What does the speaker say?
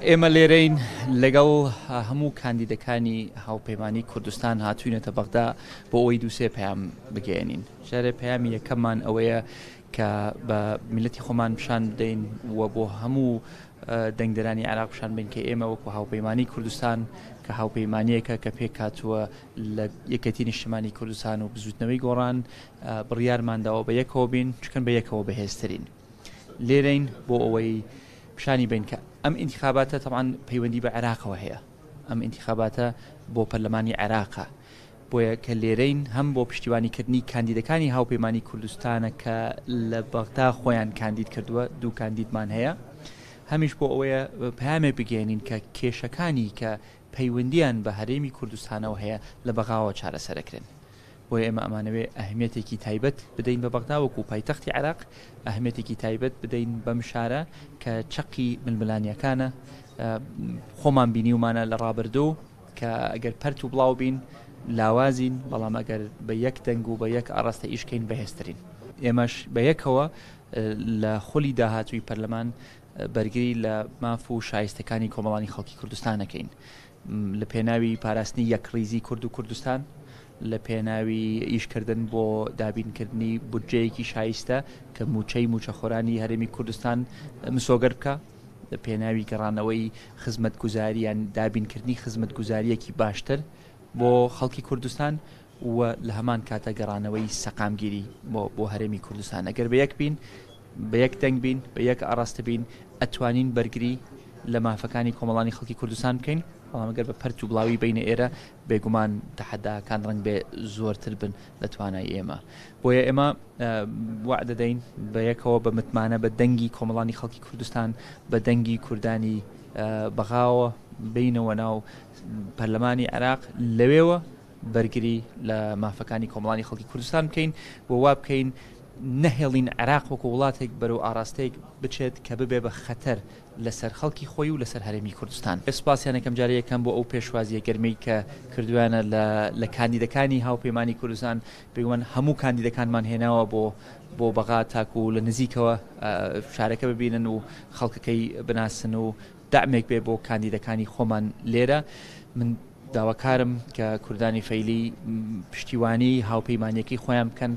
ئێمە لێرەین لەگەڵ هەموو کاندیدەکانی هاوپەیمانی کوردستان هاتوینەتە بەغدا بۆ ئەوەی دووسێ پەیام بگەێنین. ژارێ پەیامی یەکەممان ئەوەیە کە بە میلەتی خۆمان پیشان بدەین و بۆ هەموو دەنگدەرانی عێراق پیشان بین کە ئێمە وەکو هاوپەیمانی کوردستان کە هاوپەیمانیەکە کە پێک هاتووە لە یەکەتی نیشتیمانی کوردستان و بزوتنەوەی گۆڕان بڕیارمانداوە بە یەکەوە بین چکن بە یەکەوە بەهێزترین. لێرەین بۆ ئەوەی پیشانی بین کە ئەم انتخاباتە طبعا پەیوەندی بە عێراقەوە هەیە، ئەم انتخاباتە بۆ پەرلەمانی عێراقە، بۆیە کە لێرەین هەم بۆ پشتیوانیکردنی کاندیدەکانی هاوپەیمانی کوردستانە کە لە بەغدا خۆیان کاندید کردووە، دوو کاندیدمان هەیە، هەمیش بۆ ئەوەیە پەیامێک بگەێنین کە کێشەکانی کە پەیوەندیان بە هەرێمی کوردستانەوە هەیە لە بەغاوە چارەسەرەکرێن. بۆیە ئێمە ئەمانەوێ ئەهمیەتێکی تایبەت بدەین بە بەغدا وەکو پایتەختی عێراق، ئەهمیەتێکی تایبەت بدەین بەم شارە کە چەقی ململانیەکانە خۆمان بینیومانە لە ڕابردوو کە ئەگەر پەرت و بڵاو بین لاوازین، بەڵام ئەگەر بە یەک دەنگ و بە یەک ئاڕاستە ئیشکەین بەهێزترین. ئێمەش بە یەکەوە لە خولی داهاتووی پەرلەمان بەرگری لە ماف و شایستەکانی کۆمەڵانی خەڵکی کوردستانەکەین لە پێناوی پاراستنی یەکڕیزی کورد و کوردستان، لە پێناوی ئیشکردن بۆ دابینکردنی بودجەیەکی شایستە کە موچەی موچەخۆرانی هەرێمی کوردستان مسۆگەر بکە، لە پێناوی گەڕانەوەی خزمەتگوزاریان دابینکردنی خزمەتگوزاریەکی باشتر بۆ خەڵکی کوردستان و لە هەمان کاتە گەڕانەوەی سەقامگیری بۆ هەرێمی کوردستان. ئەگەر بە یەک بین، بە یەک دەنگ بین، بە یەک ئاڕاستە بین، ئەتوانین بەرگری لە مافەکانی کۆمەڵانی خەڵکی کوردستان بکەین، بەڵام ئەگەر بە پەرت و بڵاوی بینە ئێرە بێگومان تەحەداکان ڕەنگ بێ زۆرتر بن لە توانای ئێمە. بۆیە ئێمە وعد دەدەین بە یەکەوە بە متمانە بە دەنگی کۆمەڵانی خەڵکی کوردستان، بە دەنگی کوردانی بەغاوە بینەوە ناو پەرلەمانی عێراق، لەوێوە بەرگری لە مافەکانی کۆمەڵانی خەڵکی کوردستان بکەین و وا بکەین نەهێڵین عێراق وەکو وڵاتێک بەرەو ئاراستەیەک بچێت کە ببێ بە خەتەر لەسەر خەڵکی خۆی و لەسەر هەرێمی کوردستان. سپاسیانەکەم جارە یەکەم بۆ ئەو پێشوازیە گەرمەی کە کردوانە لە کاندیدەکانی هاوپەیمانی کوردستان، بێگومان هەموو کاندیدەکانمان هێناوە بۆ بەغا تاکو و لە نزیکەوە شارەکە ببینن و خەڵکەکەی بناسن و دامێک بێ بۆ کاندیدەکانی خۆمان لێرە. من داواکارم کە کوردانی فەیلی پشتیوانی هاوپەیمانیەکەی خۆیان بکەن